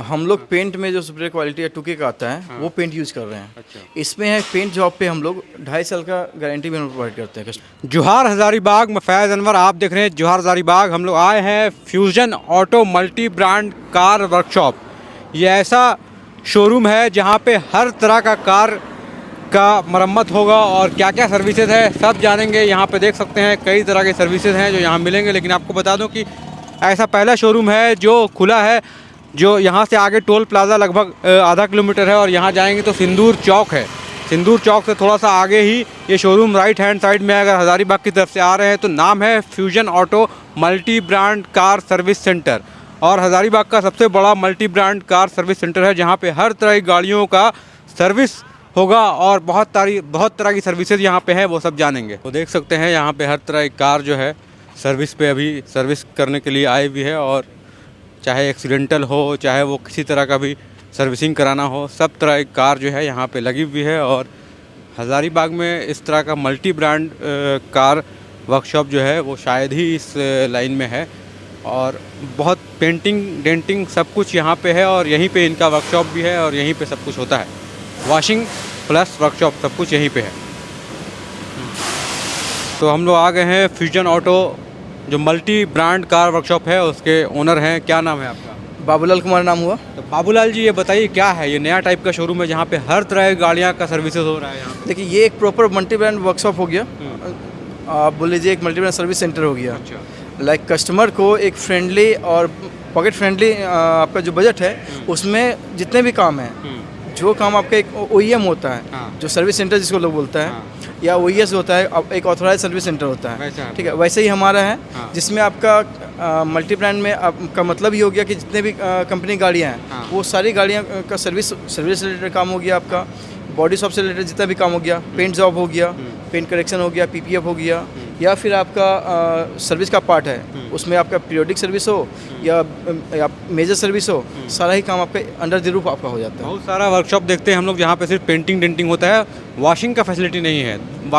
हम लोग पेंट में जो सुपीरियर क्वालिटी है 2K का आता है वो पेंट यूज़ कर रहे हैं। अच्छा। इसमें है पेंट जॉब पे हम लोग 2.5 साल का गारंटी भी हम प्रोवाइड करते हैं कस्टमर। जोहार हज़ारीबाग में फैज़ अनवर आप देख रहे हैं जोहार हज़ारीबाग। हम लोग आए हैं fusion auto multi brand car workshop. ये ऐसा शोरूम है जहाँ पे हर तरह का कार का मरम्मत होगा और क्या क्या सर्विसेज है सब जानेंगे। यहाँ पे देख सकते हैं कई तरह के सर्विसेज हैं जो यहाँ मिलेंगे। लेकिन आपको बता दूँ कि ऐसा पहला शोरूम है जो खुला है, जो यहाँ से आगे टोल प्लाज़ा लगभग आधा किलोमीटर है और यहाँ जाएंगे तो सिंदूर चौक है। सिंदूर चौक से थोड़ा सा आगे ही ये शोरूम राइट हैंड साइड में है। अगर हज़ारीबाग की तरफ से आ रहे हैं तो नाम है fusion auto multi brand car service centre. और हज़ारीबाग का सबसे बड़ा multi brand car service centre है जहाँ पे हर तरह की गाड़ियों का सर्विस होगा और बहुत तरह की सर्विसेज यहाँ पे है, वो सब जानेंगे। तो देख सकते हैं यहाँ पे हर तरह की कार जो है सर्विस पे अभी सर्विस करने के लिए आई भी है। और चाहे एक्सीडेंटल हो, चाहे वो किसी तरह का भी सर्विसिंग कराना हो, सब तरह की कार जो है यहाँ पे लगी हुई है। और हज़ारीबाग में इस तरह का मल्टी ब्रांड कार वर्कशॉप जो है वो शायद ही इस लाइन में है। और बहुत पेंटिंग डेंटिंग सब कुछ यहाँ पे है और यहीं पे इनका वर्कशॉप भी है और यहीं पे सब कुछ होता है। वॉशिंग प्लस वर्कशॉप सब कुछ यहीं पे है। तो हम लोग आ गए हैं फ्यूजन ऑटो जो मल्टी ब्रांड कार वर्कशॉप है, उसके ओनर हैं। क्या नाम है आपका? बाबूलाल कुमार नाम हुआ। तो बाबूलाल जी ये बताइए क्या है ये नया टाइप का शोरूम है जहाँ पे हर तरह की गाड़ियाँ का सर्विसेज हो रहा है यहाँ? देखिए ये एक प्रॉपर मल्टी ब्रांड वर्कशॉप हो गया। आप बोल लीजिए एक मल्टी ब्रांड सर्विस सेंटर हो गया। अच्छा। लाइक कस्टमर को एक फ्रेंडली और पॉकेट फ्रेंडली आपका जो बजट है उसमें जितने भी काम हैं, जो काम आपका एक OEM होता है, हाँ। जो सर्विस सेंटर जिसको लोग बोलता है, हाँ। या OES होता है, एक ऑथराइज सर्विस सेंटर होता है। वैसा है। ठीक है, वैसे ही हमारा है। हाँ। जिसमें आपका मल्टी ब्रांड में आपका मतलब ही हो गया कि जितने भी कंपनी गाड़ियाँ हैं, हाँ। वो सारी गाड़ियाँ का सर्विस रिलेटेड काम हो गया। आपका बॉडी शॉप से रिलेटेड जितना भी काम हो गया, पेंट जॉब हो गया, पेंट करेक्शन हो गया, PPF हो गया, या फिर आपका सर्विस का पार्ट है उसमें आपका पीरियोडिक सर्विस हो या मेजर सर्विस हो, सारा ही काम आपके अंडर द रूफ आपका हो जाता है। बहुत सारा वर्कशॉप देखते हैं हम लोग जहाँ पे सिर्फ पेंटिंग डेंटिंग होता है, वॉशिंग का फैसिलिटी नहीं है।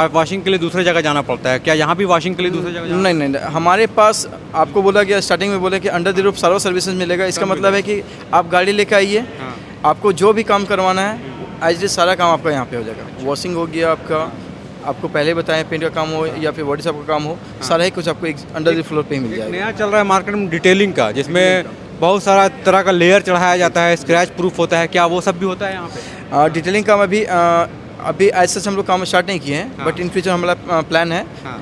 वॉशिंग के लिए दूसरी जगह जाना पड़ता है। क्या यहाँ भी वॉशिंग के लिए दूसरी जगह नहीं नहीं नहीं, हमारे पास आपको बोला गया स्टार्टिंग में बोले कि अंडर द रूफ सारा सर्विसेज मिलेगा। इसका मतलब है कि आप गाड़ी लेकर आइए, हाँ। आपको जो भी काम करवाना है आज सारा काम आपका यहाँ पे हो जाएगा। वॉशिंग हो गया आपका, आपको पहले बताएं पेंट का काम हो या फिर बॉडी शॉप का काम हो, सारा ही कुछ आपको एक अंडर द फ्लोर पे ही मिल एक जाएगा। नया चल रहा है मार्केट में डिटेलिंग का, जिसमें बहुत सारा तरह का लेयर चढ़ाया जाता है, स्क्रैच प्रूफ होता है। क्या वो सब भी होता है यहाँ पे? डिटेलिंग काम अभी ऐसा हम लोग काम स्टार्ट नहीं किए हैं, हाँ। बट इन फ्यूचर हमारा प्लान है। हाँ।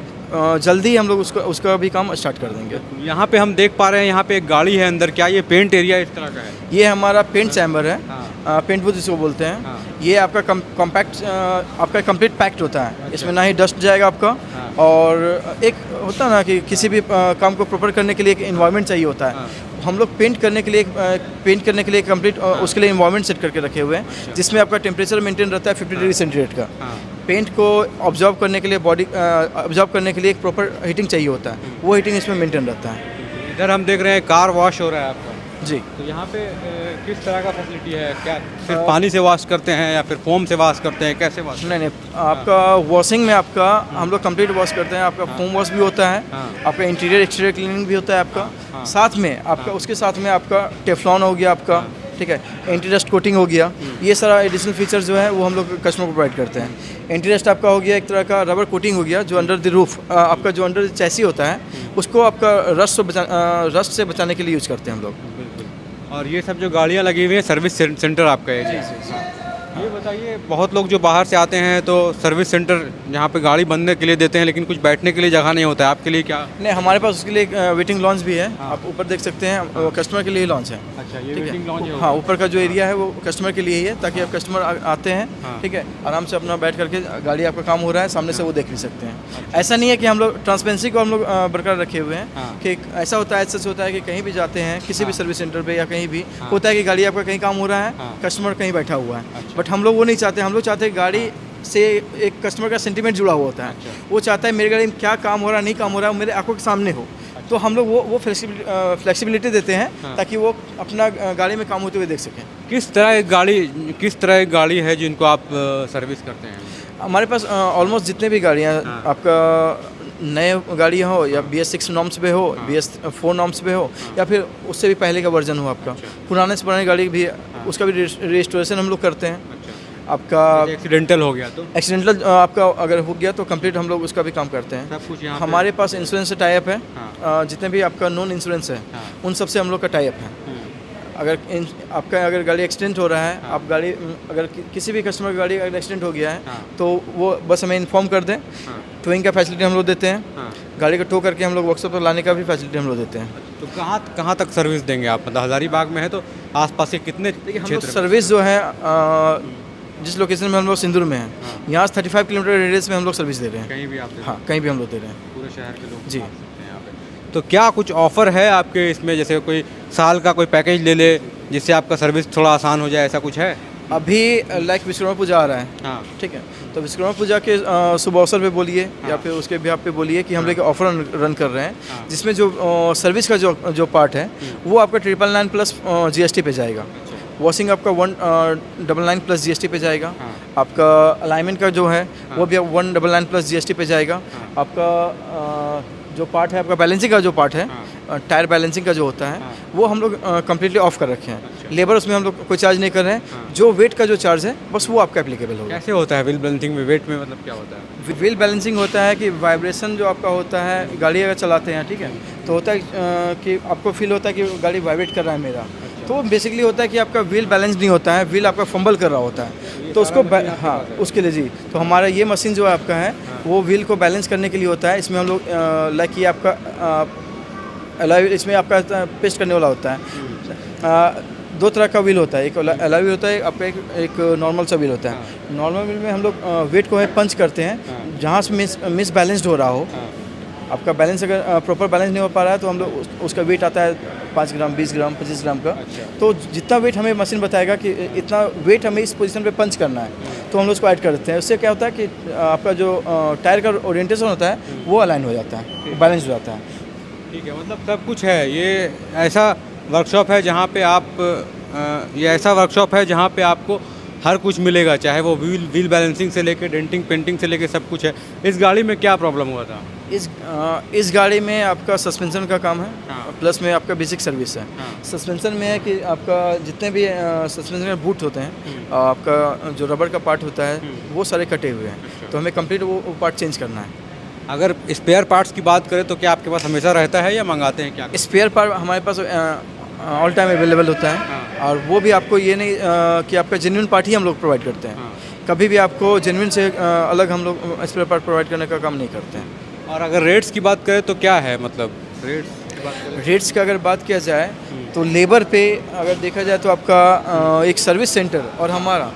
जल्दी हम लोग उसका भी काम स्टार्ट कर देंगे। यहाँ पे हम देख पा रहे हैं यहाँ पे एक गाड़ी है अंदर। क्या ये पेंट एरिया इस तरह का है? ये हमारा पेंट चैम्बर है, हाँ। पेंट बूथ जिसको बोलते हैं। हाँ। ये आपका कॉम्पैक्ट आपका कंप्लीट पैक्ड होता है। अच्छा। इसमें ना ही डस्ट जाएगा आपका, हाँ। और एक होता है ना कि किसी भी काम को प्रॉपर करने के लिए एक इन्वायरमेंट चाहिए होता है। हाँ। हम लोग पेंट करने के लिए कंप्लीट उसके लिए इन्वायरमेंट सेट करके रखे हुए हैं, जिसमें आपका टेम्परेचर मेंटेन रहता है 50 डिग्री सेंटीग्रेड का। हाँ। पेंट को ऑब्जर्व करने के लिए ऑब्जर्व करने के लिए एक प्रॉपर हीटिंग चाहिए होता है, वो हीटिंग इसमें मेंटेन रहता है। इधर हम देख रहे हैं कार वॉश हो रहा है आपका। जी। तो यहाँ पे किस तरह का फैसिलिटी है? क्या सिर्फ पानी से वॉश करते हैं या फिर फोम से वॉश करते हैं? कैसे वॉश? नहीं नहीं, आपका वॉशिंग में आपका हम लोग कंप्लीट वॉश करते हैं। आपका फोम वॉश भी होता है, हाँ। आपका इंटीरियर एक्सटीरियर क्लीनिंग भी होता है आपका। हाँ। साथ में आपका उसके साथ में आपका टेफ्लॉन हो गया आपका, ठीक है, एंटी डस्ट कोटिंग हो गया। ये सारा एडिशनल फीचर जो है वो हम लोग कस्टमर को प्रोवाइड करते हैं। एंटी डस्ट आपका हो गया, एक तरह का रबर कोटिंग हो गया जो अंडर द रूफ आपका जो अंडर चैसी होता है उसको आपका रस्ट से बचाने के लिए यूज करते हैं हम लोग। और ये सब जो गाड़ियाँ लगी हुई हैं सर्विस सेंटर आपका है? ये बताइए, बहुत लोग जो बाहर से आते हैं तो सर्विस सेंटर यहाँ पे गाड़ी बनने के लिए देते हैं, लेकिन कुछ बैठने के लिए जगह नहीं होता है। आपके लिए क्या? नहीं, हमारे पास उसके लिए एक वेटिंग लॉन्च भी है। हाँ। आप ऊपर देख सकते हैं, वो कस्टमर के लिए लॉन्च है। अच्छा, ये ठीक वेटिंग लॉन्च है। है? हाँ, ऊपर का जो एरिया है वो कस्टमर के लिए ही है, ताकि आप कस्टमर आते हैं, हाँ। ठीक है, आराम से अपना बैठ करके गाड़ी आपका काम हो रहा है सामने से वो देख भी सकते हैं। ऐसा नहीं है कि हम लोग ट्रांसपेरेंसी को हम लोग बरकरार रखे हुए हैं। हाँ। कि ऐसा होता है, सच होता है कि कहीं भी जाते हैं किसी भी हाँ। सर्विस सेंटर पे या कहीं भी हाँ। होता है कि गाड़ी आपका कहीं काम हो रहा है, हाँ। कस्टमर कहीं बैठा हुआ है। अच्छा। बट हम लोग वो नहीं चाहते। हम लोग चाहते हैं गाड़ी से एक कस्टमर का सेंटीमेंट जुड़ा हुआ होता है। अच्छा। वो चाहता है मेरी गाड़ी में क्या काम हो रहा है, नहीं काम हो रहा है, वो मेरे आंखों के सामने हो। तो हम लोग वो फ्लेक्सिबिलिटी देते हैं, हाँ। ताकि वो अपना गाड़ी में काम होते हुए देख सकें। किस तरह की गाड़ी है जिनको आप सर्विस करते हैं? हमारे पास ऑलमोस्ट जितने भी गाड़ियाँ हाँ। आपका नए गाड़ी हो या BS6 नॉर्म्स पे हो, BS4 नॉर्म्स पे हो, या फिर उससे भी पहले का वर्जन हो आपका, पुराने से पुरानी गाड़ी भी उसका भी रजिस्ट्रेशन हम लोग करते हैं। आपका एक्सीडेंटल हो गया तो एक्सीडेंटल आपका अगर हो गया तो कंप्लीट हम लोग उसका भी काम करते हैं। सब कुछ यहाँ पे- हमारे पास इंश्योरेंस से टाई अप है। हाँ। जितने भी आपका नॉन इंश्योरेंस है हाँ। उन सब से हम लोग का टाई अप है। अगर आपका अगर गाड़ी एक्सीडेंट हो रहा है, आप गाड़ी अगर किसी भी कस्टमर की गाड़ी अगर एक्सीडेंट हो गया है हाँ। तो वो बस हमें इन्फॉर्म कर दें, टोइंग का फैसिलिटी हम लोग देते हैं। गाड़ी को टो करके हम लोग वर्कशॉप पर लाने का भी फैसिलिटी हम लोग देते हैं। तो कहाँ तक सर्विस देंगे आप? मतलब हज़ारीबाग में है तो आसपास के कितने देखिए हम लोग क्षेत्र में? सर्विस जो है जिस लोकेशन में हम लोग सिंदूर में हैं, यहाँ से 35 किलोमीटर रेडियस में हम लोग सर्विस दे रहे हैं। कहीं भी आप दे हाँ, कहीं भी हम लोग दे रहे हैं। पूरे शहर के लोग जी। आ सकते हैं यहाँ पे। तो क्या कुछ ऑफ़र है आपके इसमें, जैसे कोई साल का कोई पैकेज ले ले जिससे आपका सर्विस थोड़ा आसान हो जाए, ऐसा कुछ है? अभी लाइक विश्वकर्मा पूजा आ रहा है, हाँ। ठीक है, तो विश्वकर्मा पूजा के शुभ अवसर पे बोलिए या फिर उसके बिहाफ पे बोलिए कि हम लोग ऑफर रन कर रहे हैं, जिसमें जो सर्विस का जो पार्ट है वो आपका 999 प्लस GST पे जाएगा। वॉशिंग आपका 199 प्लस GST पे जाएगा। आपका अलाइनमेंट का जो है वो भी 199 प्लस GST पे जाएगा। आपका जो पार्ट है, आपका बैलेंसिंग का जो पार्ट है, टायर बैलेंसिंग का जो होता है वो हम लोग कम्प्लीटली ऑफ कर रखे हैं। लेबर उसमें हम लोग कोई चार्ज नहीं कर रहे हैं। जो वेट का जो चार्ज है बस वो आपका एप्लीकेबल होगा। कैसे होता है व्हील बैलेंसिंग में? वेट में मतलब क्या होता है? व्हील बैलेंसिंग होता है कि वाइब्रेशन जो आपका होता है, गाड़ी अगर चलाते हैं, ठीक है, तो होता है कि आपको फील होता है कि गाड़ी वाइब्रेट कर रहा है मेरा, तो बेसिकली होता है कि आपका व्हील बैलेंस नहीं होता है, व्हील आपका फंबल कर रहा होता है, तो उसको हाँ उसके लिए जी, तो हमारा ये मशीन जो है आपका है वो व्हील को बैलेंस करने के लिए होता है। इसमें हम लोग लाइक ये आपका एलॉय, इसमें आपका पेस्ट करने वाला होता है। दो तरह का व्हील होता है, एक एलॉय व्हील होता है, आपका एक नॉर्मल सा व्हील होता है। नॉर्मल व्हील में हम लोग वेट को है पंच करते हैं, जहाँ से मिस बैलेंस्ड हो रहा हो, आपका बैलेंस अगर प्रॉपर बैलेंस नहीं हो पा रहा है तो हम लोग उसका वेट आता है 5 ग्राम, 20 ग्राम, 25 ग्राम का। तो जितना वेट हमें मशीन बताएगा कि इतना वेट हमें इस पोजीशन पे पंच करना है, तो हम लोग उसको ऐड कर देते हैं। उससे क्या होता है कि आपका जो टायर का ओरिएंटेशन होता है वो अलाइन हो जाता है, बैलेंस हो जाता है। ठीक है, मतलब सब कुछ है। ये ऐसा वर्कशॉप है जहाँ पे आप ये ऐसा वर्कशॉप है जहाँ पे आपको हर कुछ मिलेगा, चाहे वो व्हील बैलेंसिंग से लेके डेंटिंग पेंटिंग से लेके सब कुछ है। इस गाड़ी में क्या प्रॉब्लम हुआ था? इस गाड़ी में आपका सस्पेंशन का काम है, हाँ। प्लस में आपका बेसिक सर्विस है। हाँ। सस्पेंशन में है कि आपका जितने भी सस्पेंशन के बूट होते हैं, आपका जो रबर का पार्ट होता है वो सारे कटे हुए हैं, तो हमें कंप्लीट वो पार्ट चेंज करना है। अगर स्पेयर पार्ट्स की बात करें तो क्या आपके पास हमेशा रहता है या मंगाते हैं क्या? स्पेयर पार्ट हमारे पास ऑल टाइम अवेलेबल होता है, और वो भी आपको ये नहीं कि आपका जेन्युइन पार्ट ही हम लोग प्रोवाइड करते हैं। कभी भी आपको जेन्युइन से अलग हम लोग स्पेयर पार्ट प्रोवाइड करने का काम नहीं करते हैं। और अगर रेट्स की बात करें तो क्या है, मतलब रेट्स की बात करें? रेट्स का अगर बात किया जाए तो लेबर पे अगर देखा जाए तो आपका एक सर्विस सेंटर और हमारा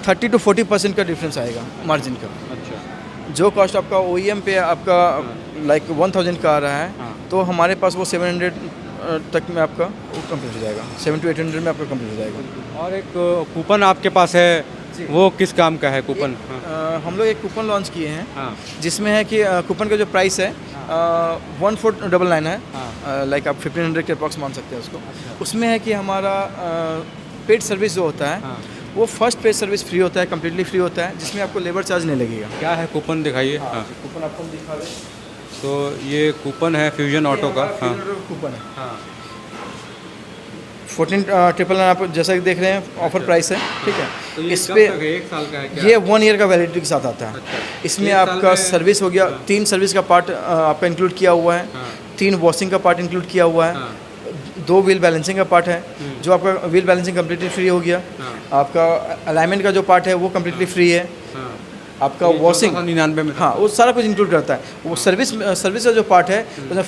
30 to 40% का डिफरेंस आएगा मार्जिन का। अच्छा। जो कॉस्ट आपका OEM पे आपका लाइक 1000 का आ रहा है, तो हमारे पास वो 700 तक में आपका वो कंप्लीट हो जाएगा, 700 to 800 में आपका कंप्लीट हो जाएगा। और एक कूपन आपके पास है, वो किस काम का है कूपन? हम लोग एक कूपन लॉन्च किए हैं, हाँ। जिसमें है कि कूपन का जो प्राइस है 1499 है, लाइक आप 1500 के अप्रॉक्स मान सकते हैं उसको। उसमें है कि हमारा पेड सर्विस जो होता है वो फर्स्ट पेड सर्विस फ्री होता है, कम्प्लीटली फ्री होता है, जिसमें आपको लेबर चार्ज नहीं लगेगा। क्या है कूपन दिखाइए? हाँ। कूपन आपको हम दिखा दें, तो ये कूपन है फ्यूजन ऑटो का। हाँ। कूपन है हाँ। 14,999 आप जैसा कि देख रहे हैं ऑफर प्राइस है, ठीक है। तो ये इस कब पे तक है? 1 साल का है क्या? ये 1 ईयर का वैलिडिटी के साथ आता है। अच्छा। इसमें 1 साल आपका में- सर्विस हो गया, 3 सर्विस का पार्ट आपका इंक्लूड किया हुआ है, 3 वॉशिंग का पार्ट इंक्लूड किया हुआ है, 2 व्हील बैलेंसिंग का पार्ट है, जो आपका व्हील बैलेंसिंग कम्प्लीटली फ्री हो गया। आपका अलाइनमेंट का जो पार्ट है वो कम्प्लीटली फ्री है। आपका वॉशिंग 99 में। हाँ, वो सारा कुछ इंक्लूड करता है। वो सर्विस का जो पार्ट है, उसमें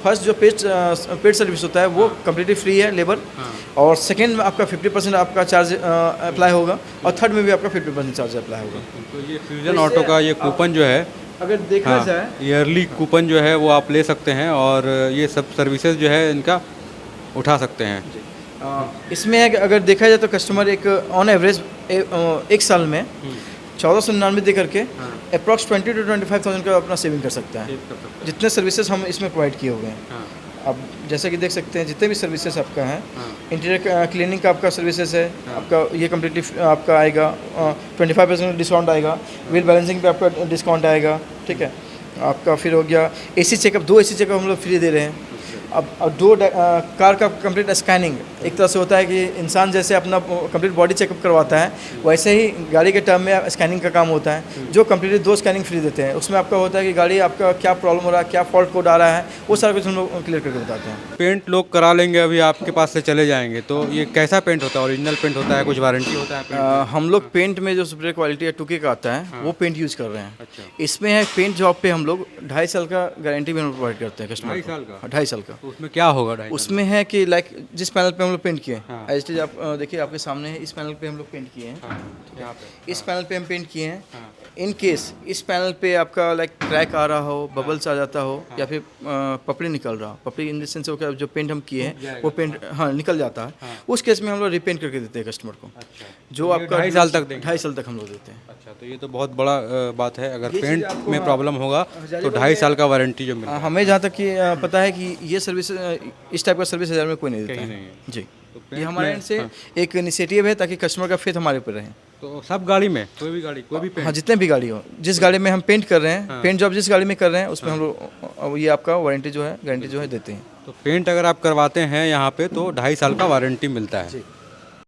फर्स्ट जो पेड सर्विस होता है वो कम्प्लीटली फ्री है लेबर, और सेकेंड में आपका 50% आपका चार्ज अप्लाई होगा, और थर्ड में भी आपका 50% चार्ज अप्लाई होगा। तो ये फ्यूजन ऑटो का ये कूपन जो है, अगर देखा जाए ईयरली कूपन जो है वो आप ले सकते हैं, और ये सब सर्विसेज जो है इनका उठा सकते हैं। इसमें है कि अगर देखा जाए तो कस्टमर एक ऑन एवरेज एक साल में 1499 दे करके अप्रॉक्स 20 to 25,000 का अपना सेविंग कर सकता है, जितने सर्विसेज हम इसमें प्रोवाइड किए हुए हैं। अब जैसा कि देख सकते हैं जितने भी सर्विसेज आपका है, इंटीरियर क्लीनिंग का आपका सर्विसेज है, आपका ये कम्प्लीटली आपका आएगा, 25% डिस्काउंट आएगा, व्हील बैलेंसिंग पे आपका डिस्काउंट आएगा, ठीक है। आपका फिर हो गया एसी चेकअप, 2 एसी चेकअप हम लोग फ्री दे रहे हैं। अब 2 कार का कंप्लीट स्कैनिंग, एक तरह से होता है कि इंसान जैसे अपना कंप्लीट बॉडी चेकअप करवाता है, वैसे ही गाड़ी के टर्म में स्कैनिंग का काम होता है, जो कंप्लीटली 2 स्कैनिंग फ्री देते हैं। उसमें आपका होता है कि गाड़ी आपका क्या प्रॉब्लम हो रहा है, क्या फॉल्ट कोड आ रहा है, वो सारा कुछ हम लोग क्लियर करके बताते हैं। पेंट लोग करा लेंगे, अभी आपके पास से चले जाएंगे, तो ये कैसा पेंट होता है? ओरिजिनल पेंट होता है, कुछ वारंटी होता है पेंट? हम लोग पेंट में जो सुपीरियर क्वालिटी है 2K का आता है, वो पेंट यूज़ कर रहे हैं। अच्छा। इसमें है पेंट जॉब पे हम लोग 2.5 साल का गारंटी भी हम लोग प्रोवाइड करते हैं कस्टमर 2.5 साल का? 2.5 साल का। तो उसमें क्या होगा 2.5 साल उसमें है कि लाइक जिस पैनल पे हम लोग पेंट किए हाँ। एज इट इज, आप देखिए आपके सामने है, इस पैनल पे हम लोग पेंट किए हैं, में? हाँ, यहाँ पे। इस पैनल पे हम पेंट किए हैं। हाँ। इन केस इस पैनल पे आपका लाइक क्रैक आ रहा हो, बबल्स आ जाता हो, या फिर पपड़ी निकल रहा हो, पपड़ी इन द सेंस हो, क्या जो पेंट हम किए हैं वो पेंट हाँ निकल जाता है, हाँ। उस केस में हम लोग रिपेंट करके देते हैं कस्टमर को, अच्छा। जो ये आपका 2.5 साल तक देंगे? 2.5 साल तक हम लोग देते हैं। अच्छा, तो ये तो बहुत बड़ा बात है। अगर ये चीज़ पेंट आपको, में हाँ, प्रॉब्लम होगा तो 2.5 साल का वारंटी जो मिलता है। हमें जहाँ तक कि पता है कि ये सर्विस, इस टाइप का सर्विस 1000 में कोई नहीं देता कहीं है नहीं है। जी। तो ये पेंट हमारे में- एंड से हाँ। एक इनिशिएटिव है ताकि कस्टमर का फेथ हमारे ऊपर रहे। तो सब गाड़ी में, कोई भी गाड़ी, कोई भी पेंट? हाँ, जितने भी गाड़ी हो, जिस गाड़ी में हम पेंट कर रहे हैं, हाँ। पेंट जॉब जिस गाड़ी में कर रहे हैं, उसमें हम लोग ये आपका वारंटी जो है, गारंटी जो है देते हैं। तो पेंट अगर आप करवाते हैं यहाँ पे तो 2.5 साल का वारंटी मिलता है।